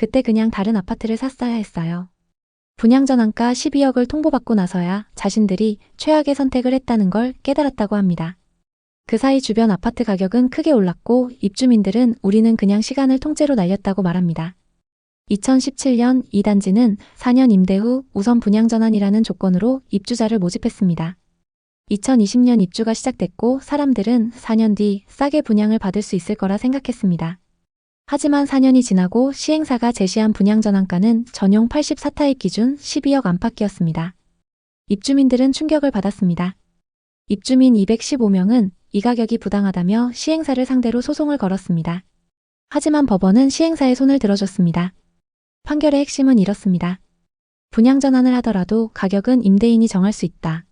그때 그냥 다른 아파트를 샀어야 했어요. 분양전환가 12억을 통보받고 나서야 자신들이 최악의 선택을 했다는 걸 깨달았다고 합니다. 그 사이 주변 아파트 가격은 크게 올랐고 입주민들은 우리는 그냥 시간을 통째로 날렸다고 말합니다. 2017년 이 단지는 4년 임대 후 우선 분양전환이라는 조건으로 입주자를 모집했습니다. 2020년 입주가 시작됐고 사람들은 4년 뒤 싸게 분양을 받을 수 있을 거라 생각했습니다. 하지만 4년이 지나고 시행사가 제시한 분양전환가는 전용 84타입 기준 12억 안팎이었습니다. 입주민들은 충격을 받았습니다. 입주민 215명은 이 가격이 부당하다며 시행사를 상대로 소송을 걸었습니다. 하지만 법원은 시행사의 손을 들어줬습니다. 판결의 핵심은 이렇습니다. 분양전환을 하더라도 가격은 임대인이 정할 수 있다.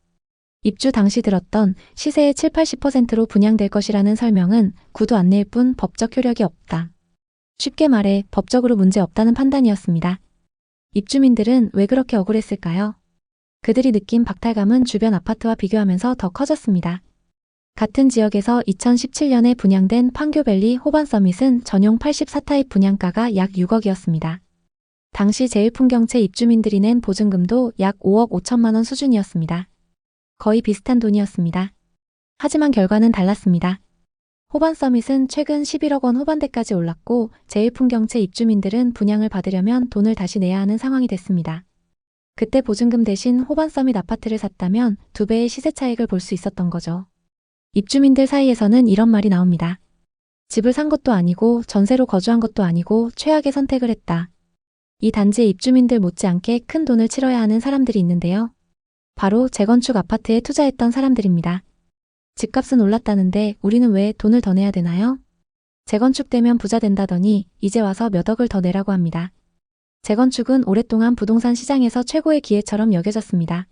입주 당시 들었던 시세의 70~80%로 분양될 것이라는 설명은 구두 안내일 뿐 법적 효력이 없다. 쉽게 말해 법적으로 문제 없다는 판단이었습니다. 입주민들은 왜 그렇게 억울했을까요? 그들이 느낀 박탈감은 주변 아파트와 비교하면서 더 커졌습니다. 같은 지역에서 2017년에 분양된 판교밸리 호반서밋은 전용 84타입 분양가가 약 6억이었습니다. 당시 제일풍경채 입주민들이 낸 보증금도 약 5억 5천만 원 수준이었습니다. 거의 비슷한 돈이었습니다. 하지만 결과는 달랐습니다. 호반서밋은 최근 11억 원 후반대까지 올랐고 제일풍경채 입주민들은 분양을 받으려면 돈을 다시 내야 하는 상황이 됐습니다. 그때 보증금 대신 호반서밋 아파트를 샀다면 2배의 시세 차익을 볼 수 있었던 거죠. 입주민들 사이에서는 이런 말이 나옵니다. 집을 산 것도 아니고 전세로 거주한 것도 아니고 최악의 선택을 했다. 이 단지의 입주민들 못지않게 큰 돈을 치러야 하는 사람들이 있는데요. 바로 재건축 아파트에 투자했던 사람들입니다. 집값은 올랐다는데 우리는 왜 돈을 더 내야 되나요? 재건축되면 부자 된다더니 이제 와서 몇 억을 더 내라고 합니다. 재건축은 오랫동안 부동산 시장에서 최고의 기회처럼 여겨졌습니다.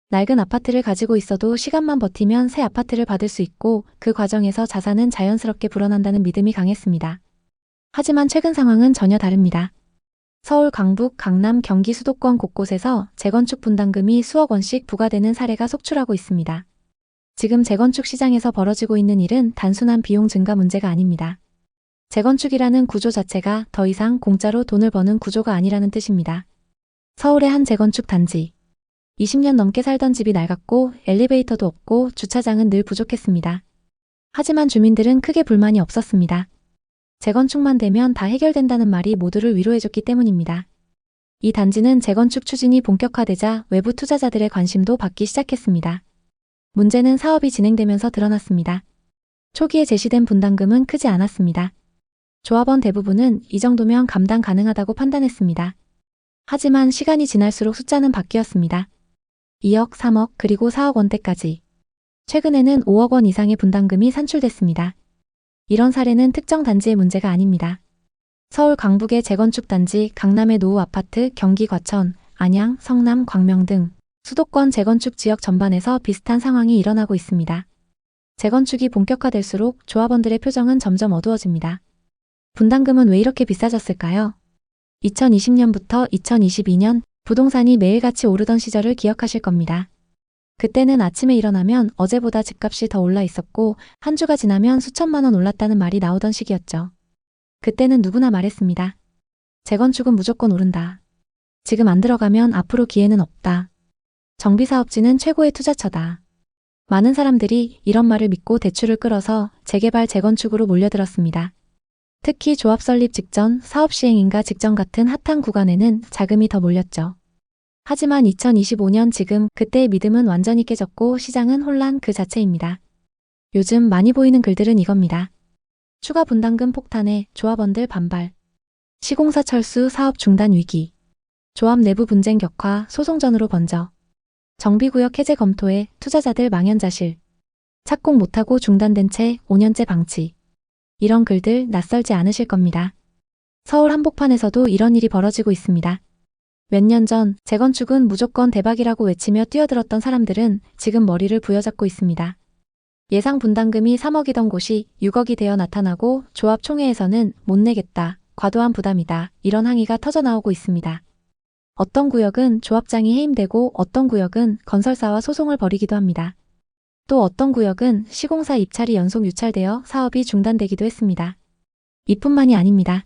낡은 아파트를 가지고 있어도 시간만 버티면 새 아파트를 받을 수 있고 그 과정에서 자산은 자연스럽게 불어난다는 믿음이 강했습니다. 하지만 최근 상황은 전혀 다릅니다. 서울, 강북, 강남, 경기 수도권 곳곳에서 재건축 분담금이 수억 원씩 부과되는 사례가 속출하고 있습니다. 지금 재건축 시장에서 벌어지고 있는 일은 단순한 비용 증가 문제가 아닙니다. 재건축이라는 구조 자체가 더 이상 공짜로 돈을 버는 구조가 아니라는 뜻입니다. 서울의 한 재건축 단지. 20년 넘게 살던 집이 낡았고 엘리베이터도 없고 주차장은 늘 부족했습니다. 하지만 주민들은 크게 불만이 없었습니다. 재건축만 되면 다 해결된다는 말이 모두를 위로해줬기 때문입니다. 이 단지는 재건축 추진이 본격화되자 외부 투자자들의 관심도 받기 시작했습니다. 문제는 사업이 진행되면서 드러났습니다. 초기에 제시된 분담금은 크지 않았습니다. 조합원 대부분은 이 정도면 감당 가능하다고 판단했습니다. 하지만 시간이 지날수록 숫자는 바뀌었습니다. 2억, 3억, 그리고 4억 원대까지. 최근에는 5억 원 이상의 분담금이 산출됐습니다. 이런 사례는 특정 단지의 문제가 아닙니다. 서울 강북의 재건축 단지, 강남의 노후 아파트, 경기 과천, 안양, 성남, 광명 등 수도권 재건축 지역 전반에서 비슷한 상황이 일어나고 있습니다. 재건축이 본격화될수록 조합원들의 표정은 점점 어두워집니다. 분담금은 왜 이렇게 비싸졌을까요? 2020년부터 2022년 부동산이 매일같이 오르던 시절을 기억하실 겁니다. 그때는 아침에 일어나면 어제보다 집값이 더 올라 있었고 한 주가 지나면 수천만 원 올랐다는 말이 나오던 시기였죠. 그때는 누구나 말했습니다. 재건축은 무조건 오른다. 지금 안 들어가면 앞으로 기회는 없다. 정비사업지는 최고의 투자처다. 많은 사람들이 이런 말을 믿고 대출을 끌어서 재개발 재건축으로 몰려들었습니다. 특히 조합 설립 직전, 사업 시행인가 직전 같은 핫한 구간에는 자금이 더 몰렸죠. 하지만 2025년 지금 그때의 믿음은 완전히 깨졌고 시장은 혼란 그 자체입니다. 요즘 많이 보이는 글들은 이겁니다. 추가 분담금 폭탄에 조합원들 반발. 시공사 철수 사업 중단 위기. 조합 내부 분쟁 격화 소송전으로 번져. 정비구역 해제 검토에 투자자들 망연자실. 착공 못하고 중단된 채 5년째 방치. 이런 글들 낯설지 않으실 겁니다. 서울 한복판에서도 이런 일이 벌어지고 있습니다. 몇 년 전 재건축은 무조건 대박이라고 외치며 뛰어들었던 사람들은 지금 머리를 부여잡고 있습니다. 예상 분담금이 3억이던 곳이 6억이 되어 나타나고 조합 총회에서는 못 내겠다, 과도한 부담이다 이런 항의가 터져나오고 있습니다. 어떤 구역은 조합장이 해임되고 어떤 구역은 건설사와 소송을 벌이기도 합니다. 또 어떤 구역은 시공사 입찰이 연속 유찰되어 사업이 중단되기도 했습니다. 이뿐만이 아닙니다.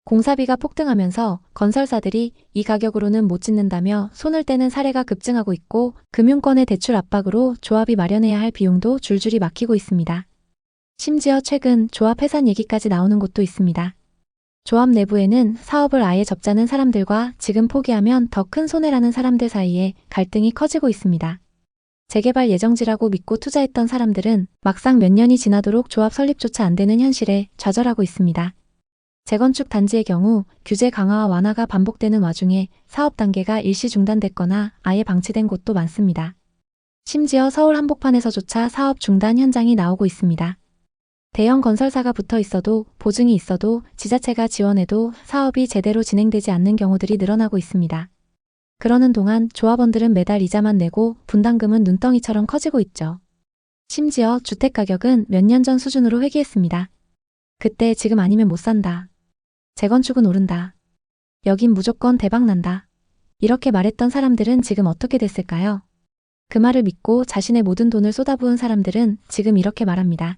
공사비가 폭등하면서 건설사들이 이 가격으로는 못 짓는다며 손을 떼는 사례가 급증하고 있고 금융권의 대출 압박으로 조합이 마련해야 할 비용도 줄줄이 막히고 있습니다. 심지어 최근 조합 해산 얘기까지 나오는 곳도 있습니다. 조합 내부에는 사업을 아예 접자는 사람들과 지금 포기하면 더 큰 손해라는 사람들 사이에 갈등이 커지고 있습니다. 재개발 예정지라고 믿고 투자했던 사람들은 막상 몇 년이 지나도록 조합 설립조차 안 되는 현실에 좌절하고 있습니다. 재건축 단지의 경우 규제 강화와 완화가 반복되는 와중에 사업 단계가 일시 중단됐거나 아예 방치된 곳도 많습니다. 심지어 서울 한복판에서조차 사업 중단 현장이 나오고 있습니다. 대형 건설사가 붙어 있어도 보증이 있어도 지자체가 지원해도 사업이 제대로 진행되지 않는 경우들이 늘어나고 있습니다. 그러는 동안 조합원들은 매달 이자만 내고 분담금은 눈덩이처럼 커지고 있죠. 심지어 주택 가격은 몇 년 전 수준으로 회귀했습니다. 그때 지금 아니면 못 산다. 재건축은 오른다. 여긴 무조건 대박난다. 이렇게 말했던 사람들은 지금 어떻게 됐을까요? 그 말을 믿고 자신의 모든 돈을 쏟아부은 사람들은 지금 이렇게 말합니다.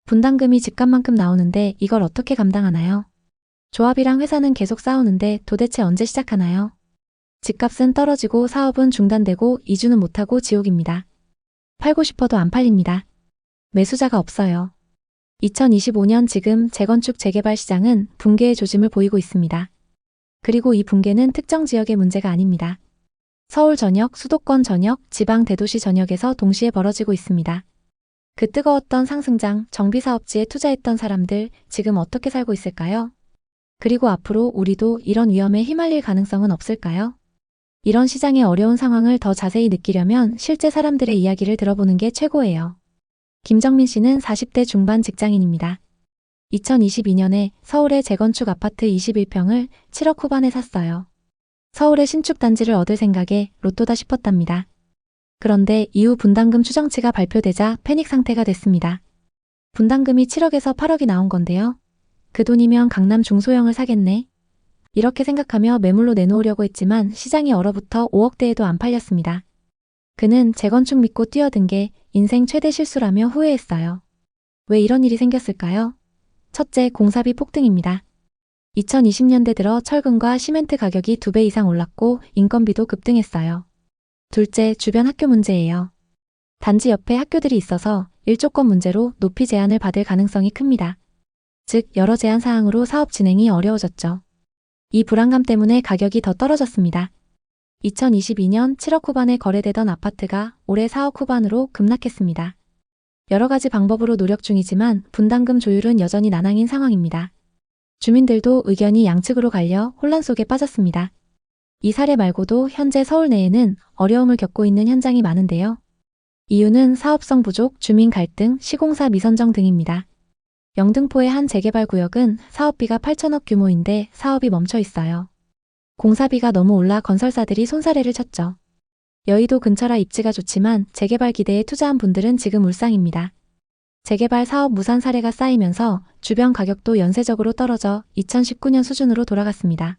분담금이 집값만큼 나오는데 이걸 어떻게 감당하나요? 조합이랑 회사는 계속 싸우는데 도대체 언제 시작하나요? 집값은 떨어지고 사업은 중단되고 이주는 못하고 지옥입니다. 팔고 싶어도 안 팔립니다. 매수자가 없어요. 2025년 지금 재건축 재개발 시장은 붕괴의 조짐을 보이고 있습니다. 그리고 이 붕괴는 특정 지역의 문제가 아닙니다. 서울 전역, 수도권 전역, 지방 대도시 전역에서 동시에 벌어지고 있습니다. 그 뜨거웠던 상승장, 정비사업지에 투자했던 사람들 지금 어떻게 살고 있을까요? 그리고 앞으로 우리도 이런 위험에 휘말릴 가능성은 없을까요? 이런 시장의 어려운 상황을 더 자세히 느끼려면 실제 사람들의 이야기를 들어보는 게 최고예요. 김정민 씨는 40대 중반 직장인입니다. 2022년에 서울의 재건축 아파트 21평을 7억 후반에 샀어요. 서울의 신축 단지를 얻을 생각에 로또다 싶었답니다. 그런데 이후 분담금 추정치가 발표되자 패닉 상태가 됐습니다. 분담금이 7억에서 8억이 나온 건데요. 그 돈이면 강남 중소형을 사겠네. 이렇게 생각하며 매물로 내놓으려고 했지만 시장이 얼어붙어 5억대에도 안 팔렸습니다. 그는 재건축 믿고 뛰어든 게 인생 최대 실수라며 후회했어요. 왜 이런 일이 생겼을까요? 첫째, 공사비 폭등입니다. 2020년대 들어 철근과 시멘트 가격이 2배 이상 올랐고 인건비도 급등했어요. 둘째, 주변 학교 문제예요. 단지 옆에 학교들이 있어서 일조권 문제로 높이 제한을 받을 가능성이 큽니다. 즉, 여러 제한 사항으로 사업 진행이 어려워졌죠. 이 불안감 때문에 가격이 더 떨어졌습니다. 2022년 7억 후반에 거래되던 아파트가 올해 4억 후반으로 급락했습니다. 여러 가지 방법으로 노력 중이지만 분담금 조율은 여전히 난항인 상황입니다. 주민들도 의견이 양측으로 갈려 혼란 속에 빠졌습니다. 이 사례 말고도 현재 서울 내에는 어려움을 겪고 있는 현장이 많은데요. 이유는 사업성 부족, 주민 갈등, 시공사 미선정 등입니다. 영등포의 한 재개발 구역은 사업비가 8천억 규모인데 사업이 멈춰 있어요. 공사비가 너무 올라 건설사들이 손사래를 쳤죠. 여의도 근처라 입지가 좋지만 재개발 기대에 투자한 분들은 지금 울상입니다. 재개발 사업 무산 사례가 쌓이면서 주변 가격도 연쇄적으로 떨어져 2019년 수준으로 돌아갔습니다.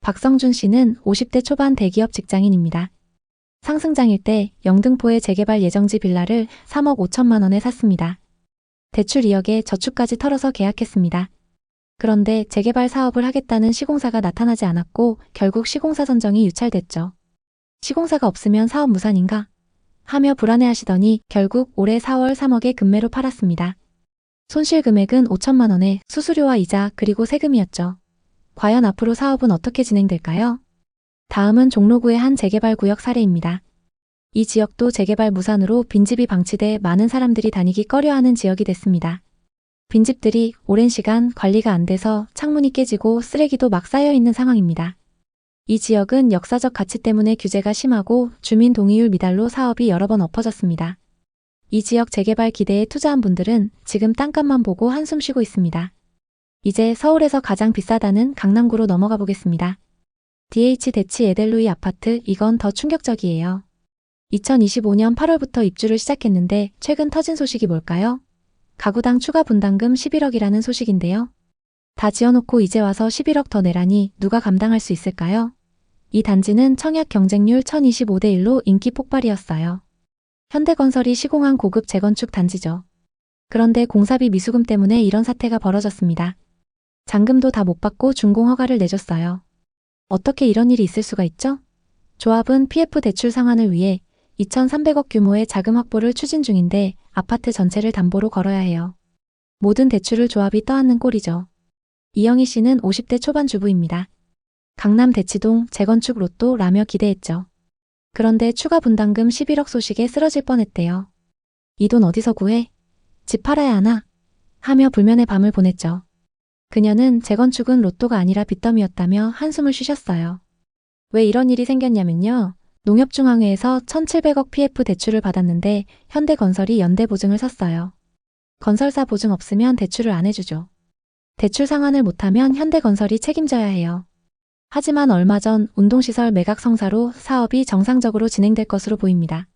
박성준 씨는 50대 초반 대기업 직장인입니다. 상승장일 때 영등포의 재개발 예정지 빌라를 3억 5천만 원에 샀습니다. 대출 2억에 저축까지 털어서 계약했습니다. 그런데 재개발 사업을 하겠다는 시공사가 나타나지 않았고 결국 시공사 선정이 유찰됐죠. 시공사가 없으면 사업 무산인가? 하며 불안해하시더니 결국 올해 4월 3억에 급매로 팔았습니다. 손실 금액은 5천만 원에 수수료와 이자 그리고 세금이었죠. 과연 앞으로 사업은 어떻게 진행될까요? 다음은 종로구의 한 재개발 구역 사례입니다. 이 지역도 재개발 무산으로 빈집이 방치돼 많은 사람들이 다니기 꺼려하는 지역이 됐습니다. 빈집들이 오랜 시간 관리가 안 돼서 창문이 깨지고 쓰레기도 막 쌓여있는 상황입니다. 이 지역은 역사적 가치 때문에 규제가 심하고 주민 동의율 미달로 사업이 여러 번 엎어졌습니다. 이 지역 재개발 기대에 투자한 분들은 지금 땅값만 보고 한숨 쉬고 있습니다. 이제 서울에서 가장 비싸다는 강남구로 넘어가 보겠습니다. DH 대치 에델루이 아파트, 이건 더 충격적이에요. 2025년 8월부터 입주를 시작했는데 최근 터진 소식이 뭘까요? 가구당 추가 분담금 11억이라는 소식인데요. 다 지어놓고 이제 와서 11억 더 내라니 누가 감당할 수 있을까요? 이 단지는 청약 경쟁률 1025대 1로 인기 폭발이었어요. 현대건설이 시공한 고급 재건축 단지죠. 그런데 공사비 미수금 때문에 이런 사태가 벌어졌습니다. 잔금도 다 못 받고 준공 허가를 내줬어요. 어떻게 이런 일이 있을 수가 있죠? 조합은 PF 대출 상환을 위해 2,300억 규모의 자금 확보를 추진 중인데 아파트 전체를 담보로 걸어야 해요. 모든 대출을 조합이 떠안는 꼴이죠. 이영희 씨는 50대 초반 주부입니다. 강남 대치동 재건축 로또라며 기대했죠. 그런데 추가 분담금 11억 소식에 쓰러질 뻔했대요. 이 돈 어디서 구해? 집 팔아야 하나? 하며 불면의 밤을 보냈죠. 그녀는 재건축은 로또가 아니라 빚더미였다며 한숨을 쉬셨어요. 왜 이런 일이 생겼냐면요. 농협중앙회에서 1,700억 PF 대출을 받았는데 현대건설이 연대보증을 섰어요. 건설사 보증 없으면 대출을 안 해주죠. 대출 상환을 못하면 현대건설이 책임져야 해요. 하지만 얼마 전 운동시설 매각 성사로 사업이 정상적으로 진행될 것으로 보입니다.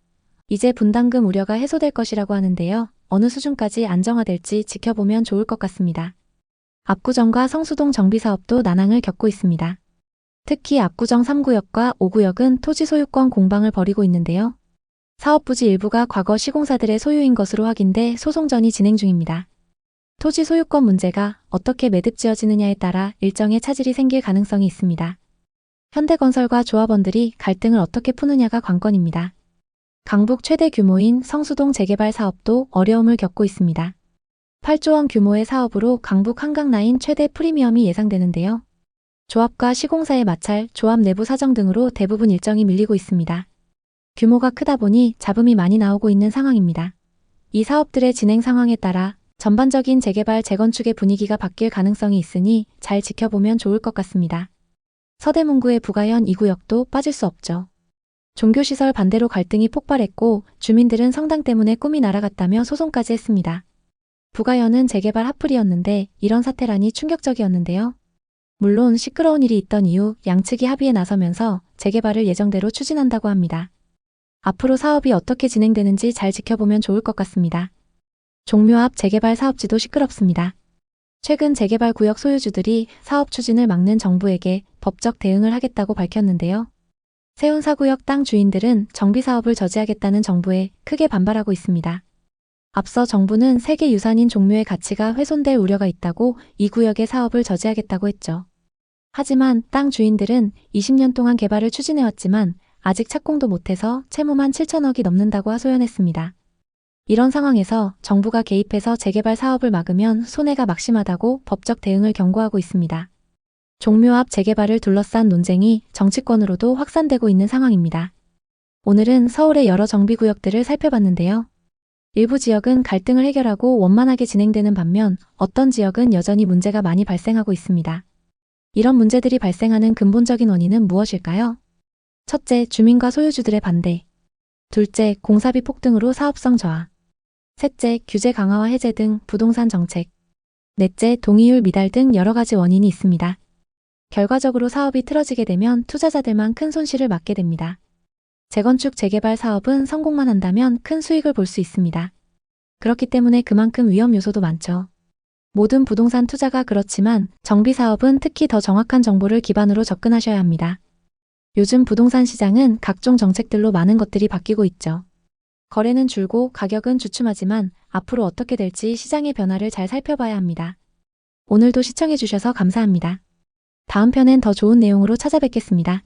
이제 분담금 우려가 해소될 것이라고 하는데요. 어느 수준까지 안정화될지 지켜보면 좋을 것 같습니다. 압구정과 성수동 정비사업도 난항을 겪고 있습니다. 특히 압구정 3구역과 5구역은 토지 소유권 공방을 벌이고 있는데요. 사업 부지 일부가 과거 시공사들의 소유인 것으로 확인돼 소송전이 진행 중입니다. 토지 소유권 문제가 어떻게 매듭지어지느냐에 따라 일정의 차질이 생길 가능성이 있습니다. 현대건설과 조합원들이 갈등을 어떻게 푸느냐가 관건입니다. 강북 최대 규모인 성수동 재개발 사업도 어려움을 겪고 있습니다. 8조 원 규모의 사업으로 강북 한강라인 최대 프리미엄이 예상되는데요. 조합과 시공사의 마찰, 조합 내부 사정 등으로 대부분 일정이 밀리고 있습니다. 규모가 크다 보니 잡음이 많이 나오고 있는 상황입니다. 이 사업들의 진행 상황에 따라 전반적인 재개발, 재건축의 분위기가 바뀔 가능성이 있으니 잘 지켜보면 좋을 것 같습니다. 서대문구의 부가현 2구역도 빠질 수 없죠. 종교시설 반대로 갈등이 폭발했고 주민들은 성당 때문에 꿈이 날아갔다며 소송까지 했습니다. 부가현은 재개발 핫플이었는데 이런 사태라니 충격적이었는데요. 물론 시끄러운 일이 있던 이후 양측이 합의에 나서면서 재개발을 예정대로 추진한다고 합니다. 앞으로 사업이 어떻게 진행되는지 잘 지켜보면 좋을 것 같습니다. 종묘 앞 재개발 사업지도 시끄럽습니다. 최근 재개발 구역 소유주들이 사업 추진을 막는 정부에게 법적 대응을 하겠다고 밝혔는데요. 세운 4구역 땅 주인들은 정비사업을 저지하겠다는 정부에 크게 반발하고 있습니다. 앞서 정부는 세계유산인 종묘의 가치가 훼손될 우려가 있다고 이 구역의 사업을 저지하겠다고 했죠. 하지만 땅 주인들은 20년 동안 개발을 추진해왔지만 아직 착공도 못해서 채무만 7천억이 넘는다고 하소연했습니다. 이런 상황에서 정부가 개입해서 재개발 사업을 막으면 손해가 막심하다고 법적 대응을 경고하고 있습니다. 종묘 앞 재개발을 둘러싼 논쟁이 정치권으로도 확산되고 있는 상황입니다. 오늘은 서울의 여러 정비구역들을 살펴봤는데요. 일부 지역은 갈등을 해결하고 원만하게 진행되는 반면 어떤 지역은 여전히 문제가 많이 발생하고 있습니다. 이런 문제들이 발생하는 근본적인 원인은 무엇일까요? 첫째, 주민과 소유주들의 반대. 둘째, 공사비 폭등으로 사업성 저하. 셋째, 규제 강화와 해제 등 부동산 정책. 넷째, 동의율 미달 등 여러 가지 원인이 있습니다. 결과적으로 사업이 틀어지게 되면 투자자들만 큰 손실을 맞게 됩니다. 재건축 재개발 사업은 성공만 한다면 큰 수익을 볼 수 있습니다. 그렇기 때문에 그만큼 위험 요소도 많죠. 모든 부동산 투자가 그렇지만 정비사업은 특히 더 정확한 정보를 기반으로 접근하셔야 합니다. 요즘 부동산 시장은 각종 정책들로 많은 것들이 바뀌고 있죠. 거래는 줄고 가격은 주춤하지만 앞으로 어떻게 될지 시장의 변화를 잘 살펴봐야 합니다. 오늘도 시청해주셔서 감사합니다. 다음 편엔 더 좋은 내용으로 찾아뵙겠습니다.